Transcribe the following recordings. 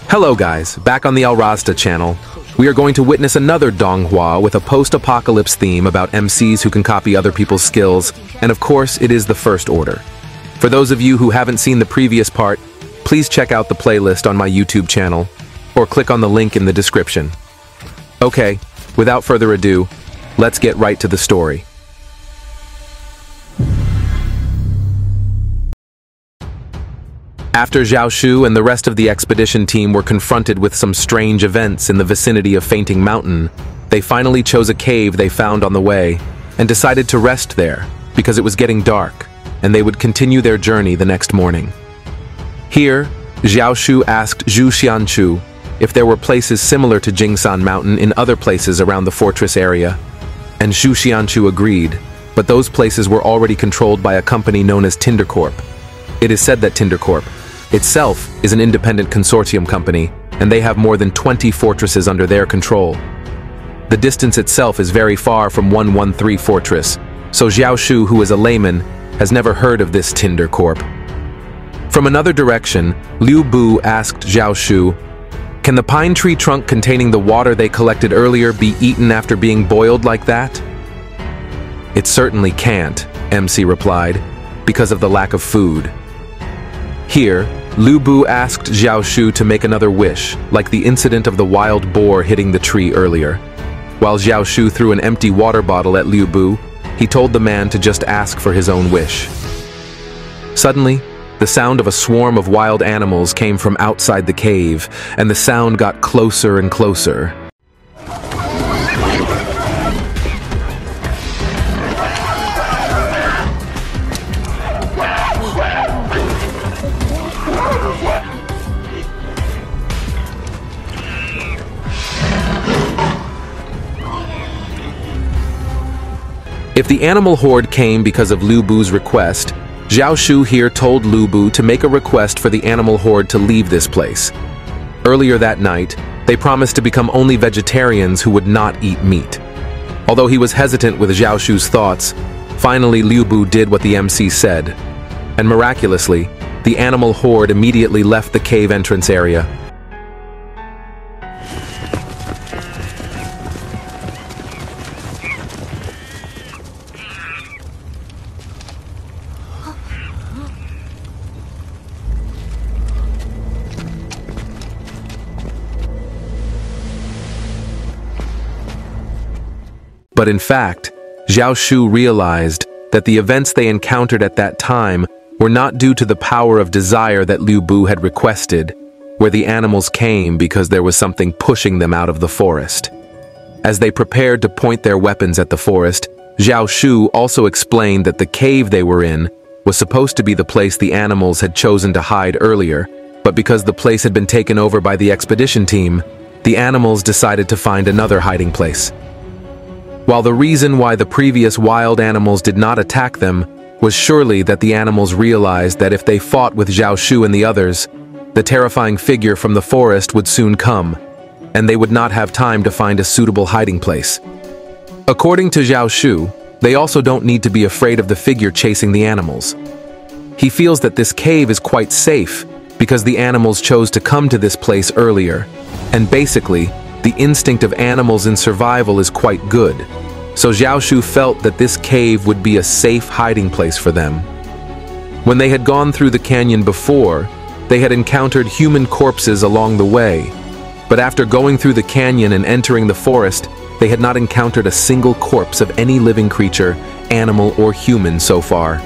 Hello guys, back on the Al Razda channel. We are going to witness another Donghua with a post-apocalypse theme about MCs who can copy other people's skills, and of course, it is the first order. For those of you who haven't seen the previous part, please check out the playlist on my YouTube channel, or click on the link in the description. Okay, without further ado, let's get right to the story. After Zhao Shu and the rest of the expedition team were confronted with some strange events in the vicinity of Fainting Mountain, they finally chose a cave they found on the way and decided to rest there because it was getting dark and they would continue their journey the next morning. Here, Zhao Shu asked Zhu Xianchu if there were places similar to Jingsan Mountain in other places around the fortress area, and Zhu Xianchu agreed, but those places were already controlled by a company known as Tindercorp. It is said that Tindercorp itself is an independent consortium company, and they have more than 20 fortresses under their control. The distance itself is very far from 113 Fortress, so Zhao Shu, who is a layman, has never heard of this Tindercorp. From another direction, Liu Bu asked Zhao Shu, "Can the pine tree trunk containing the water they collected earlier be eaten after being boiled like that?" "It certainly can't," MC replied, "because of the lack of food." Here, Liu Bu asked Zhao Shu to make another wish, like the incident of the wild boar hitting the tree earlier. While Zhao Shu threw an empty water bottle at Liu Bu, he told the man to just ask for his own wish. Suddenly, the sound of a swarm of wild animals came from outside the cave, and the sound got closer and closer. If the animal horde came because of Liu Bu's request, Zhao Shu here told Liu Bu to make a request for the animal horde to leave this place. Earlier that night, they promised to become only vegetarians who would not eat meat. Although he was hesitant with Zhao Shu's thoughts, finally Liu Bu did what the MC said, and miraculously, the animal horde immediately left the cave entrance area. But in fact, Zhao Shu realized that the events they encountered at that time were not due to the power of desire that Liu Bu had requested, where the animals came because there was something pushing them out of the forest. As they prepared to point their weapons at the forest, Zhao Shu also explained that the cave they were in was supposed to be the place the animals had chosen to hide earlier, but because the place had been taken over by the expedition team, the animals decided to find another hiding place. While the reason why the previous wild animals did not attack them was surely that the animals realized that if they fought with Zhao Shu and the others, the terrifying figure from the forest would soon come, and they would not have time to find a suitable hiding place. According to Zhao Shu, they also don't need to be afraid of the figure chasing the animals. He feels that this cave is quite safe because the animals chose to come to this place earlier, and basically, the instinct of animals in survival is quite good, so Zhao Shu felt that this cave would be a safe hiding place for them. When they had gone through the canyon before, they had encountered human corpses along the way, but after going through the canyon and entering the forest, they had not encountered a single corpse of any living creature, animal or human so far.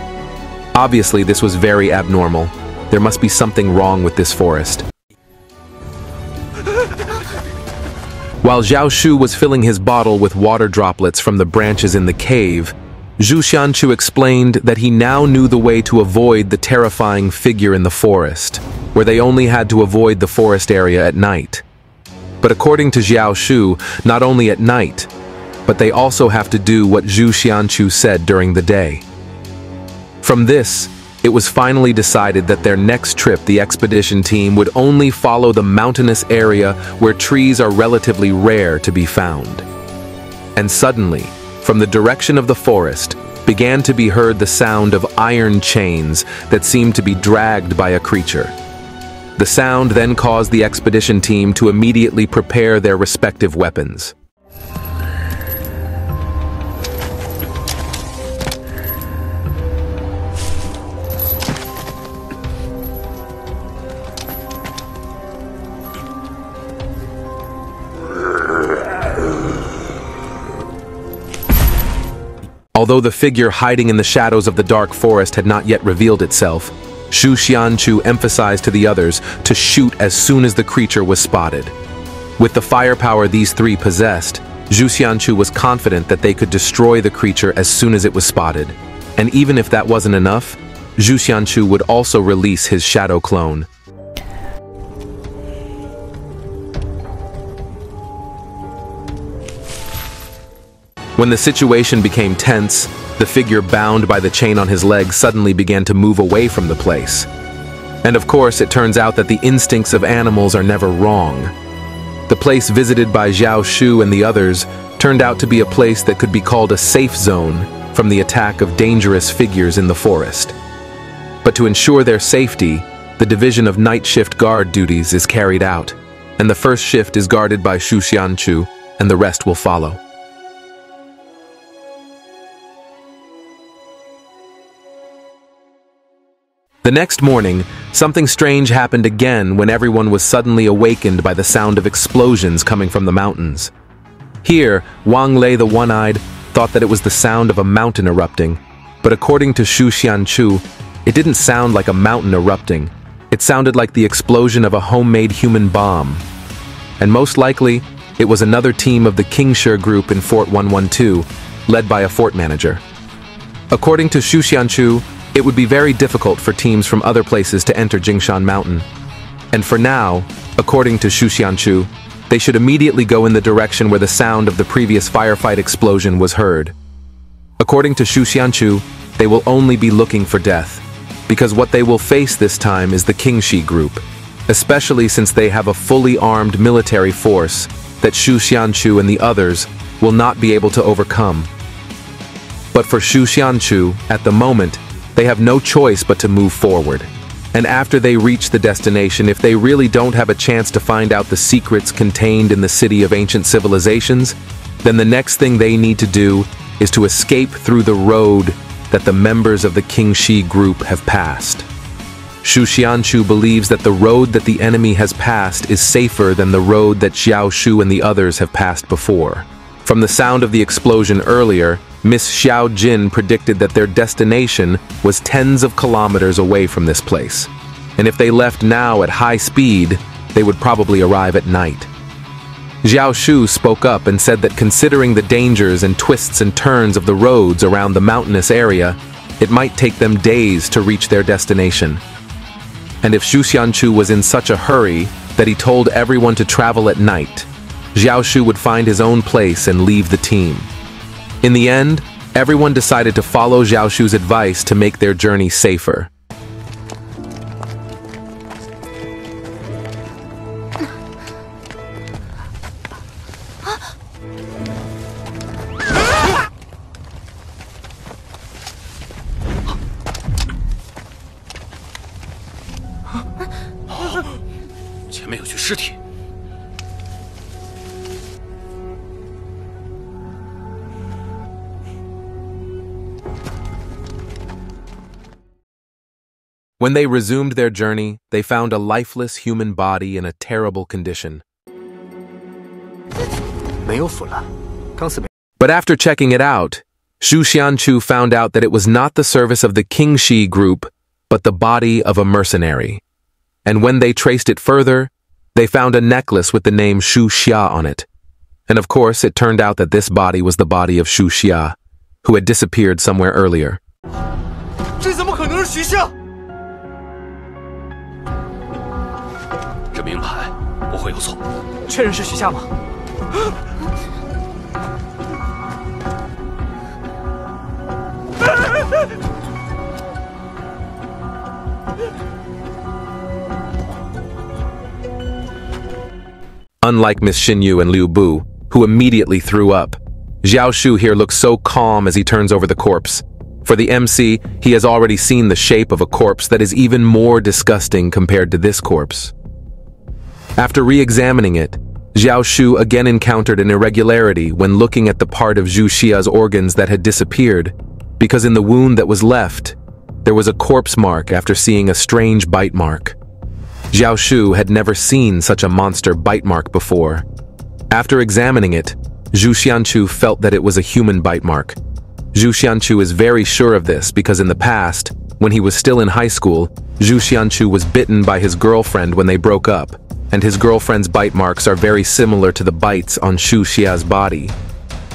Obviously, this was very abnormal. There must be something wrong with this forest. While Zhao Shu was filling his bottle with water droplets from the branches in the cave, Zhu Xianchu explained that he now knew the way to avoid the terrifying figure in the forest, where they only had to avoid the forest area at night. But according to Zhao Shu, not only at night, but they also have to do what Zhu Xianchu said during the day. From this, it was finally decided that their next trip, the expedition team would only follow the mountainous area where trees are relatively rare to be found. And suddenly, from the direction of the forest, began to be heard the sound of iron chains that seemed to be dragged by a creature. The sound then caused the expedition team to immediately prepare their respective weapons. Although the figure hiding in the shadows of the dark forest had not yet revealed itself, Xu Xianchu emphasized to the others to shoot as soon as the creature was spotted. With the firepower these three possessed, Xu Xianchu was confident that they could destroy the creature as soon as it was spotted. And even if that wasn't enough, Xu Xianchu would also release his shadow clone. When the situation became tense, the figure bound by the chain on his leg suddenly began to move away from the place. And of course, it turns out that the instincts of animals are never wrong. The place visited by Xiao Shu and the others turned out to be a place that could be called a safe zone from the attack of dangerous figures in the forest. But to ensure their safety, the division of night shift guard duties is carried out, and the first shift is guarded by Xu Xianchu, and the rest will follow. The next morning, something strange happened again when everyone was suddenly awakened by the sound of explosions coming from the mountains. Here, Wang Lei the One-Eyed thought that it was the sound of a mountain erupting, but according to Xu Xianchu, it didn't sound like a mountain erupting. It sounded like the explosion of a homemade human bomb. And most likely, it was another team of the Kingshi group in Fort 112, led by a fort manager. According to Xu Xianchu, it would be very difficult for teams from other places to enter Jingshan Mountain. And for now, according to Xu Xianchu, they should immediately go in the direction where the sound of the previous firefight explosion was heard. According to Xu Xianchu, they will only be looking for death, because what they will face this time is the Kingshi group, especially since they have a fully armed military force that Xu Xianchu and the others will not be able to overcome. But for Xu Xianchu, at the moment, they have no choice but to move forward. And after they reach the destination, if they really don't have a chance to find out the secrets contained in the city of ancient civilizations, then the next thing they need to do is to escape through the road that the members of the Kingshi group have passed. Xu Xianchu believes that the road that the enemy has passed is safer than the road that Xiao Shu and the others have passed before. From the sound of the explosion earlier, Miss Xiao Jin predicted that their destination was tens of kilometers away from this place. And if they left now at high speed, they would probably arrive at night. Xiao Shu spoke up and said that considering the dangers and twists and turns of the roads around the mountainous area, it might take them days to reach their destination. And if Xu Xianchu was in such a hurry that he told everyone to travel at night, Xiao Shu would find his own place and leave the team. In the end, everyone decided to follow Xiao Shu's advice to make their journey safer. When they resumed their journey, they found a lifeless human body in a terrible condition. But after checking it out, Xu Xianchu found out that it was not the service of the Kingshi group, but the body of a mercenary. And when they traced it further, they found a necklace with the name Xu Xia on it. And of course, it turned out that this body was the body of Xu Xia, who had disappeared somewhere earlier. 这怎么可能是徐夏？ 这名牌不会有错。确认是徐夏吗？Unlike Miss Xinyu and Liu Bu, who immediately threw up, Xiao Shu here looks so calm as he turns over the corpse. For the MC, he has already seen the shape of a corpse that is even more disgusting compared to this corpse. After re-examining it, Zhao Shu again encountered an irregularity when looking at the part of Zhu Xia's organs that had disappeared, because in the wound that was left, there was a corpse mark after seeing a strange bite mark. Zhao Shu had never seen such a monster bite mark before. After examining it, Zhu Xianchu felt that it was a human bite mark. Zhu Xianchu is very sure of this because in the past, when he was still in high school, Zhu Xianchu was bitten by his girlfriend when they broke up, and his girlfriend's bite marks are very similar to the bites on Zhu Xia's body.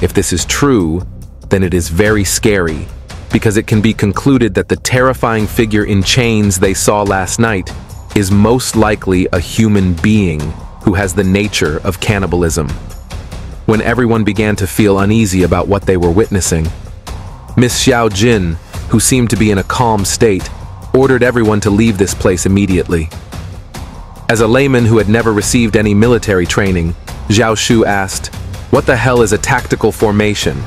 If this is true, then it is very scary, because it can be concluded that the terrifying figure in chains they saw last night is most likely a human being who has the nature of cannibalism. When everyone began to feel uneasy about what they were witnessing, Miss Xiao Jin, who seemed to be in a calm state, ordered everyone to leave this place immediately. As a layman who had never received any military training, Zhao Shu asked, "What the hell is a tactical formation?"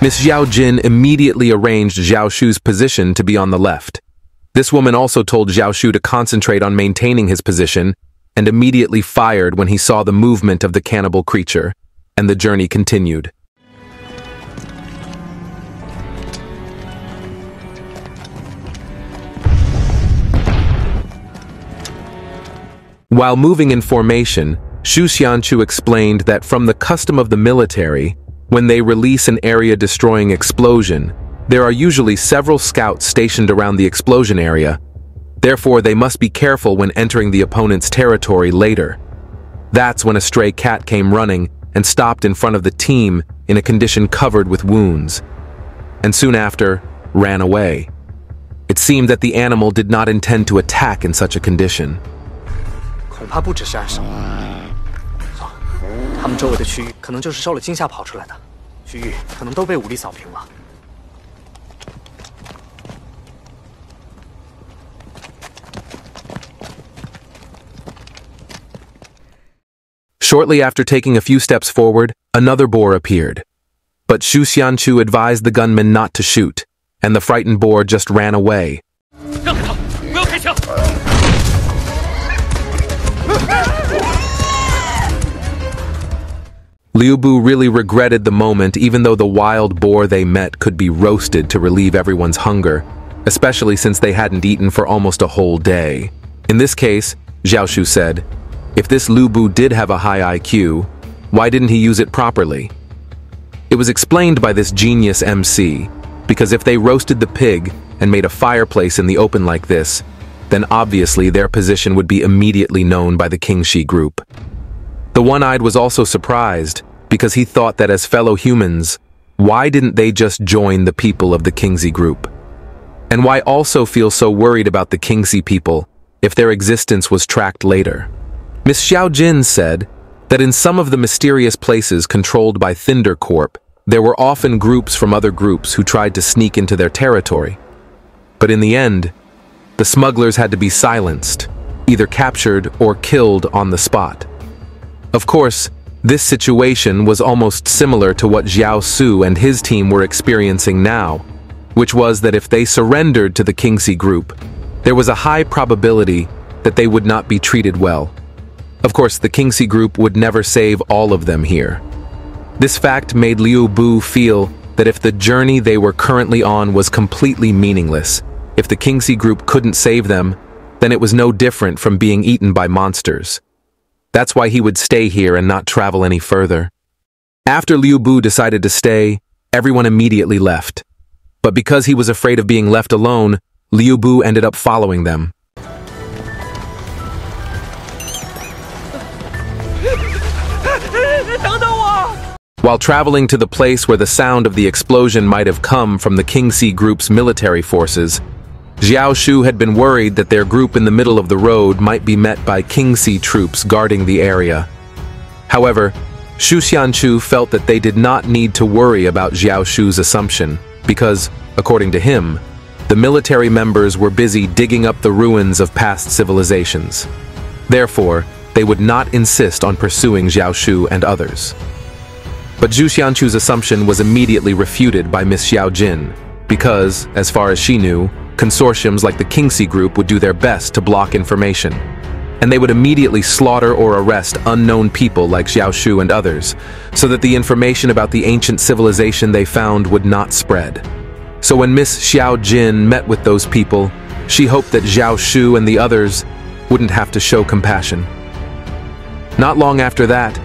Miss Xiao Jin immediately arranged Zhao Shu's position to be on the left. This woman also told Zhao Shu to concentrate on maintaining his position and immediately fired when he saw the movement of the cannibal creature, and the journey continued. While moving in formation, Xu Xianchu explained that from the custom of the military, when they release an area-destroying explosion, there are usually several scouts stationed around the explosion area. Therefore, they must be careful when entering the opponent's territory later. That's when a stray cat came running and stopped in front of the team in a condition covered with wounds, and soon after, ran away. It seemed that the animal did not intend to attack in such a condition. 恐怕不只是暗杀。错，他们周围的区域可能就是受了惊吓跑出来的，区域可能都被武力扫平了。Shortly after taking a few steps forward, another boar appeared. But Xu Xianchu advised the gunman not to shoot, and the frightened boar just ran away. 让开他，不要开枪！ Liu Bu really regretted the moment, even though the wild boar they met could be roasted to relieve everyone's hunger, especially since they hadn't eaten for almost a whole day. In this case, Zhao Shu said, if this Liu Bu did have a high IQ, why didn't he use it properly? It was explained by this genius MC, because if they roasted the pig and made a fireplace in the open like this, then obviously their position would be immediately known by the Qingxi group. The one-eyed was also surprised, because he thought that as fellow humans, why didn't they just join the people of the Qingxi group? And why also feel so worried about the Qingxi people if their existence was tracked later? Miss Xiao Jin said that in some of the mysterious places controlled by Thunder Corp, there were often groups from other groups who tried to sneak into their territory. But in the end, the smugglers had to be silenced, either captured or killed on the spot. Of course, this situation was almost similar to what Zhao Su and his team were experiencing now, which was that if they surrendered to the Qingxi group, there was a high probability that they would not be treated well. Of course, the Qingxi group would never save all of them here. This fact made Liu Bu feel that if the journey they were currently on was completely meaningless, if the Qingxi group couldn't save them, then it was no different from being eaten by monsters. That's why he would stay here and not travel any further. After Liu Bu decided to stay, everyone immediately left. But because he was afraid of being left alone, Liu Bu ended up following them. While traveling to the place where the sound of the explosion might have come from the Qingxi group's military forces, Zhao Shu had been worried that their group in the middle of the road might be met by Qingxi troops guarding the area. However, Xu Xianchu felt that they did not need to worry about Zhao Shu's assumption, because, according to him, the military members were busy digging up the ruins of past civilizations. Therefore, they would not insist on pursuing Zhao Shu and others. But Xu Xianchu's assumption was immediately refuted by Miss Xiao Jin, because, as far as she knew, consortiums like the Kingxi group would do their best to block information, and they would immediately slaughter or arrest unknown people like Xiao Shu and others, so that the information about the ancient civilization they found would not spread. So when Miss Xiao Jin met with those people, she hoped that Xiao Shu and the others wouldn't have to show compassion. Not long after that,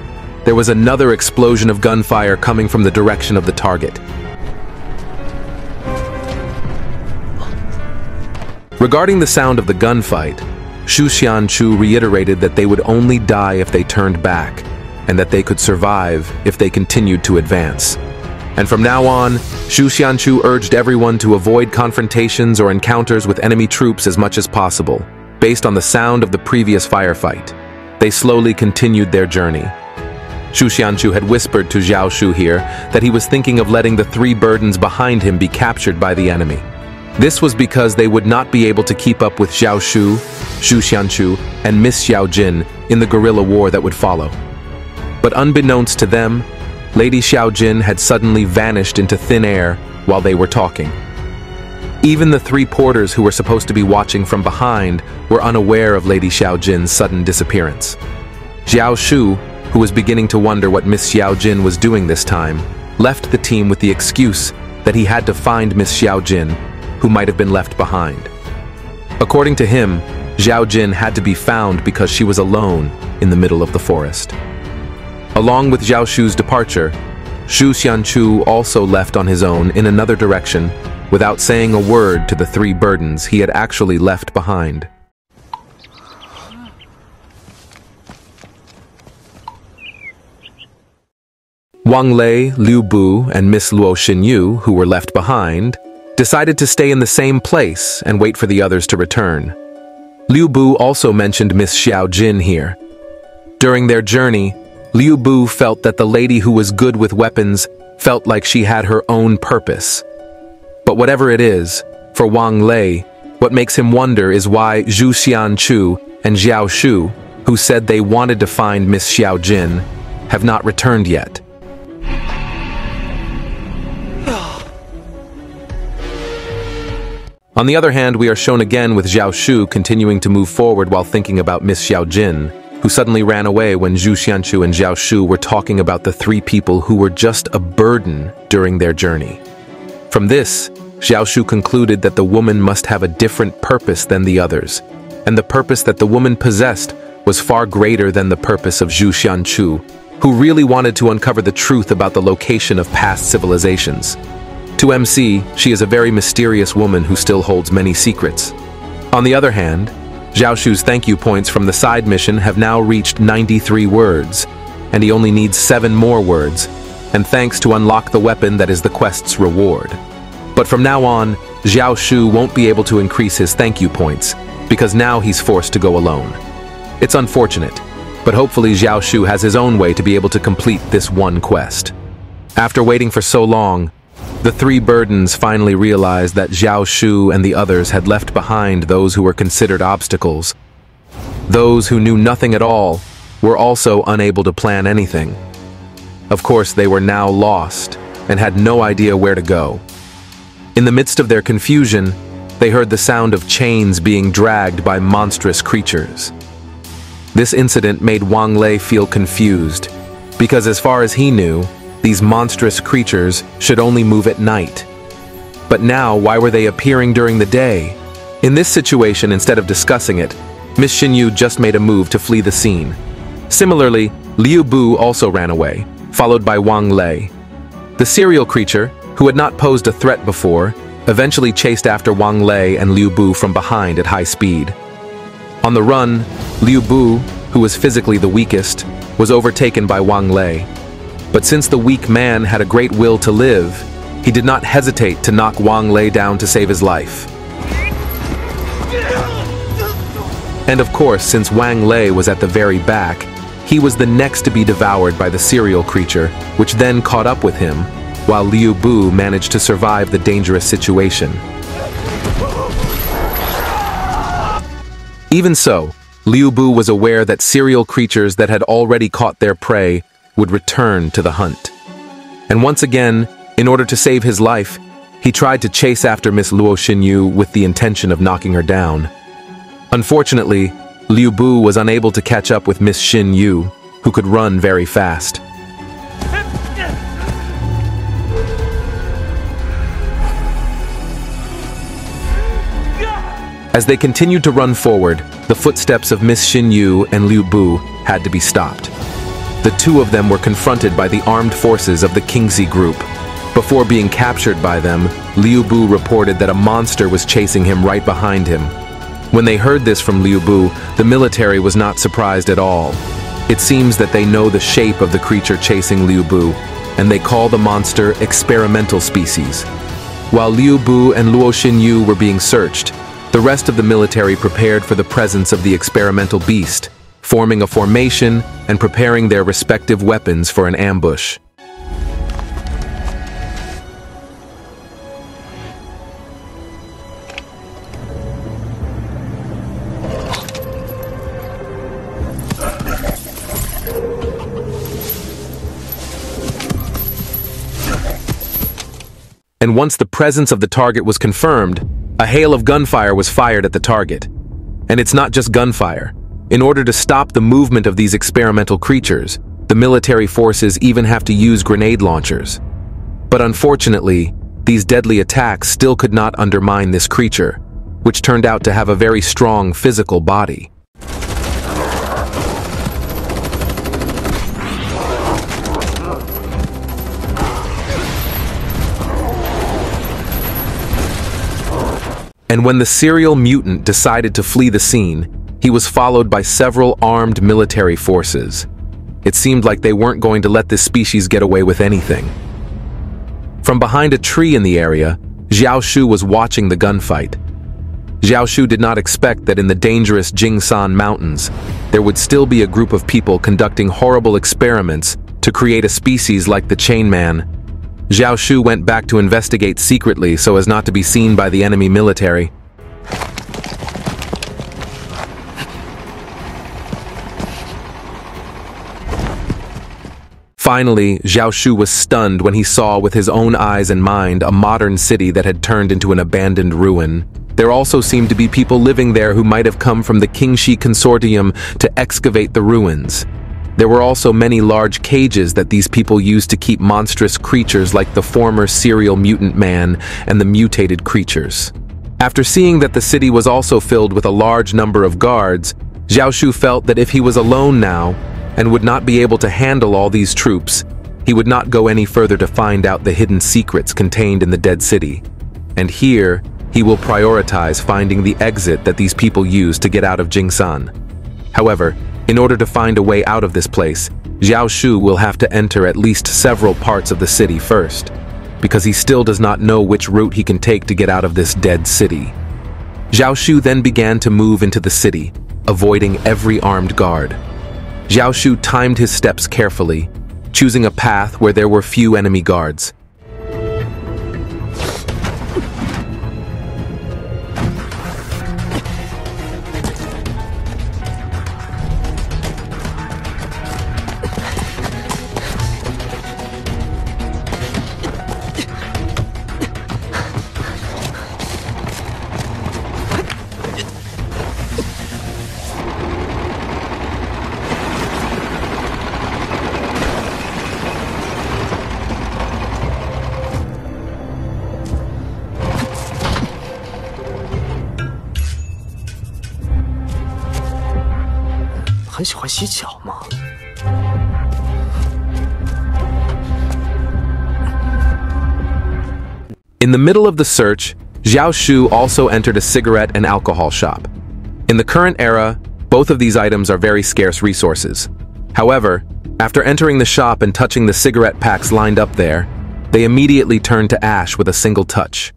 there was another explosion of gunfire coming from the direction of the target. Regarding the sound of the gunfight, Xu Xianchu reiterated that they would only die if they turned back, and that they could survive if they continued to advance. And from now on, Xu Xianchu urged everyone to avoid confrontations or encounters with enemy troops as much as possible, based on the sound of the previous firefight. They slowly continued their journey. Xu Xianchu had whispered to Xiao Shu here that he was thinking of letting the 3 burdens behind him be captured by the enemy. This was because they would not be able to keep up with Xiao Shu, Xu Xianchu, and Miss Xiao Jin in the guerrilla war that would follow. But unbeknownst to them, Lady Xiao Jin had suddenly vanished into thin air while they were talking. Even the 3 porters who were supposed to be watching from behind were unaware of Lady Xiao Jin's sudden disappearance. Xiao Shu, who was beginning to wonder what Miss Xiao Jin was doing this time, left the team with the excuse that he had to find Miss Xiao Jin, who might have been left behind. According to him, Xiao Jin had to be found because she was alone in the middle of the forest. Along with Xiao Shu's departure, Xu Xianchu also left on his own in another direction without saying a word to the 3 burdens he had actually left behind. Wang Lei, Liu Bu, and Miss Luo Xinyu, who were left behind, decided to stay in the same place and wait for the others to return. Liu Bu also mentioned Miss Xiao Jin here. During their journey, Liu Bu felt that the lady who was good with weapons felt like she had her own purpose. But whatever it is, for Wang Lei, what makes him wonder is why Xu Xianchu and Xiao Shu, who said they wanted to find Miss Xiao Jin, have not returned yet. On the other hand, we are shown again with Xiao Shu continuing to move forward while thinking about Miss Xiao Jin, who suddenly ran away when Xu Xianchu and Xiao Shu were talking about the 3 people who were just a burden during their journey. From this, Xiao Shu concluded that the woman must have a different purpose than the others, and the purpose that the woman possessed was far greater than the purpose of Xu Xianchu, who really wanted to uncover the truth about the location of past civilizations. To MC, she is a very mysterious woman who still holds many secrets. On the other hand, Xiao Shu's thank you points from the side mission have now reached 93 words, and he only needs 7 more words, and thanks to unlock the weapon that is the quest's reward. But from now on, Xiao Shu won't be able to increase his thank you points, because now he's forced to go alone. It's unfortunate, but hopefully Xiao Shu has his own way to be able to complete this one quest. After waiting for so long, the 3 burdens finally realized that Xiao Shu and the others had left behind those who were considered obstacles. Those who knew nothing at all were also unable to plan anything. Of course, they were now lost and had no idea where to go. In the midst of their confusion, they heard the sound of chains being dragged by monstrous creatures. This incident made Wang Lei feel confused, because as far as he knew, these monstrous creatures should only move at night. But now, why were they appearing during the day? In this situation, instead of discussing it, Miss Xinyu just made a move to flee the scene. Similarly, Liu Bu also ran away, followed by Wang Lei. The serial creature, who had not posed a threat before, eventually chased after Wang Lei and Liu Bu from behind at high speed. On the run, Liu Bu, who was physically the weakest, was overtaken by Wang Lei. But since the weak man had a great will to live, he did not hesitate to knock Wang Lei down to save his life. And of course, since Wang Lei was at the very back, he was the next to be devoured by the serial creature, which then caught up with him, while Liu Bu managed to survive the dangerous situation. Even so, Liu Bu was aware that serial creatures that had already caught their prey would return to the hunt. And once again, in order to save his life, He tried to chase after Miss Luo Xinyu with the intention of knocking her down. Unfortunately, Liu Bu was unable to catch up with Miss Xinyu, who could run very fast. As they continued to run forward, the footsteps of Miss Xinyu and Liu Bu had to be stopped. The two of them were confronted by the armed forces of the Qingxi group. Before being captured by them, Liu Bu reported that a monster was chasing him right behind him. When they heard this from Liu Bu, the military was not surprised at all. It seems that they know the shape of the creature chasing Liu Bu, and they call the monster experimental species. While Liu Bu and Luo Xinyu were being searched, the rest of the military prepared for the presence of the experimental beast, forming a formation and preparing their respective weapons for an ambush. And once the presence of the target was confirmed, a hail of gunfire was fired at the target. And it's not just gunfire. In order to stop the movement of these experimental creatures, the military forces even have to use grenade launchers. But unfortunately, these deadly attacks still could not undermine this creature, which turned out to have a very strong physical body. And when the serial mutant decided to flee the scene, he was followed by several armed military forces. It seemed like they weren't going to let this species get away with anything. From behind a tree in the area, Xiao Shu was watching the gunfight. Xiao Shu did not expect that in the dangerous Jingsan Mountains, there would still be a group of people conducting horrible experiments to create a species like the Chain Man. Xiao Shu went back to investigate secretly so as not to be seen by the enemy military. Finally, Xiao Shu was stunned when he saw with his own eyes and mind a modern city that had turned into an abandoned ruin. There also seemed to be people living there who might have come from the Qingxi Consortium to excavate the ruins. There were also many large cages that these people used to keep monstrous creatures like the former serial mutant man and the mutated creatures. After seeing that the city was also filled with a large number of guards, Xiao Shu felt that if he was alone now and would not be able to handle all these troops, he would not go any further to find out the hidden secrets contained in the dead city. And here, he will prioritize finding the exit that these people use to get out of Jingsan. However, in order to find a way out of this place, Xiao Shu will have to enter at least several parts of the city first, because he still does not know which route he can take to get out of this dead city. Xiao Shu then began to move into the city, avoiding every armed guard. Xiao Shu timed his steps carefully, choosing a path where there were few enemy guards.很喜欢洗脚吗？ In the middle of the search, Xiao Shu also entered a cigarette and alcohol shop. In the current era, both of these items are very scarce resources. However, after entering the shop and touching the cigarette packs lined up there, they immediately turned to ash with a single touch.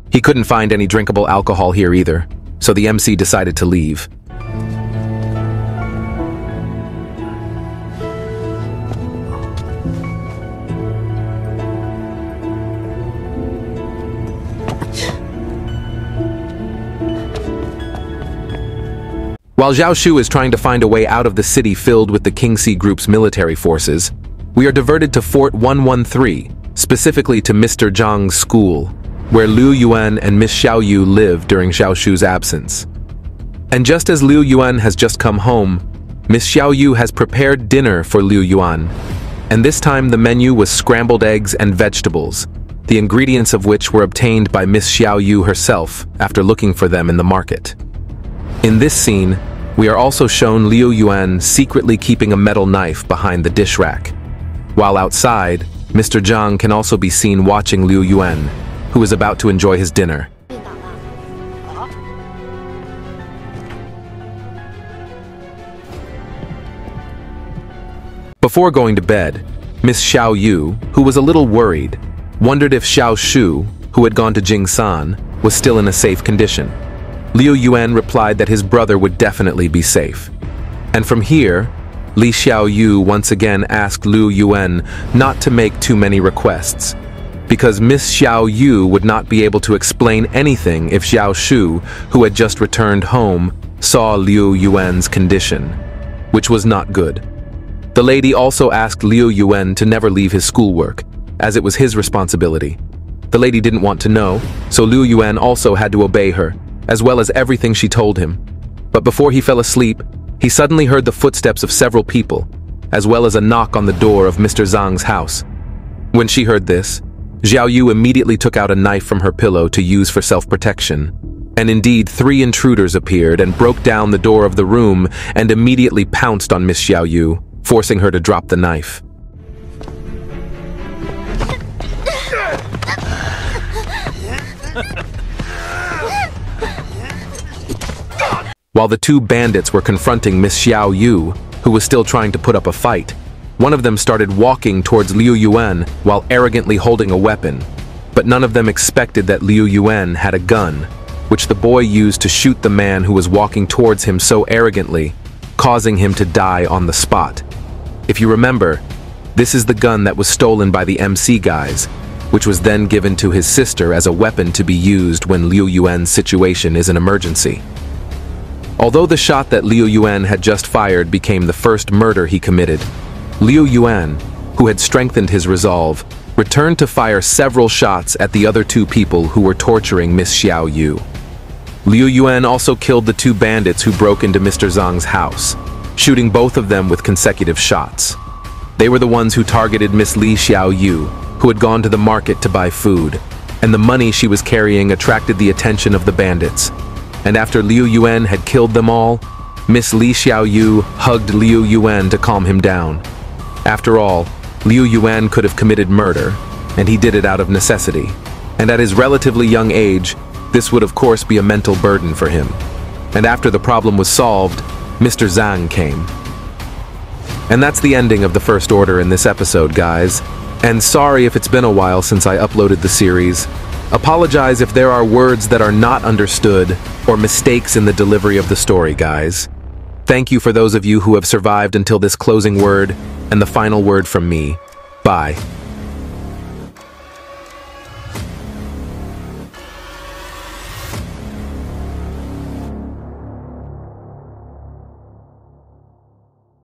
He couldn't find any drinkable alcohol here either, so the MC decided to leave. While Zhao Shu is trying to find a way out of the city filled with the Qingxi Group's military forces, we are diverted to Fort 113, specifically to Mr. Zhang's school, where Liu Yuan and Miss Xiaoyu live during Zhao Shu's absence. And just as Liu Yuan has just come home, Miss Xiaoyu has prepared dinner for Liu Yuan, and this time the menu was scrambled eggs and vegetables, the ingredients of which were obtained by Miss Xiaoyu herself after looking for them in the market. In this scene, we are also shown Liu Yuan secretly keeping a metal knife behind the dish rack. While outside, Mr. Zhang can also be seen watching Liu Yuan, who is about to enjoy his dinner. Before going to bed, Miss Xiaoyu, who was a little worried, wondered if Zhao Shu, who had gone to Jingsan, was still in a safe condition. Liu Yuan replied that his brother would definitely be safe. And from here, Li Xiaoyu once again asked Liu Yuan not to make too many requests, because Miss Xiaoyu would not be able to explain anything if Zhao Shu, who had just returned home, saw Liu Yuan's condition, which was not good. The lady also asked Liu Yuan to never leave his schoolwork, as it was his responsibility. The lady didn't want to know, so Liu Yuan also had to obey her, as well as everything she told him. But before he fell asleep, he suddenly heard the footsteps of several people, as well as a knock on the door of Mr. Zhang's house. When she heard this, Zhao Yu immediately took out a knife from her pillow to use for self-protection. And indeed, 3 intruders appeared and broke down the door of the room and immediately pounced on Miss Zhao Yu, forcing her to drop the knife. While the 2 bandits were confronting Miss Xiao Yu, who was still trying to put up a fight, one of them started walking towards Liu Yuan while arrogantly holding a weapon. But none of them expected that Liu Yuan had a gun, which the boy used to shoot the man who was walking towards him so arrogantly, causing him to die on the spot. If you remember, this is the gun that was stolen by the MC guys, which was then given to his sister as a weapon to be used when Liu Yuan's situation is an emergency. Although the shot that Liu Yuan had just fired became the first murder he committed, Liu Yuan, who had strengthened his resolve, returned to fire several shots at the other 2 people who were torturing Miss Xiao Yu. Liu Yuan also killed the 2 bandits who broke into Mr. Zhang's house, shooting both of them with consecutive shots. They were the ones who targeted Miss Li Xiao Yu, who had gone to the market to buy food, and the money she was carrying attracted the attention of the bandits. And after Liu Yuan had killed them all, Miss Li Xiaoyu hugged Liu Yuan to calm him down. After all, Liu Yuan could have committed murder, and he did it out of necessity. And at his relatively young age, this would of course be a mental burden for him. And after the problem was solved, Mr. Zhang came. And that's the ending of the First Order in this episode, guys. And sorry if it's been a while since I uploaded the series. Apologize if there are words that are not understood or mistakes in the delivery of the story, guys. Thank you for those of you who have survived until this closing word and the final word from me. Bye.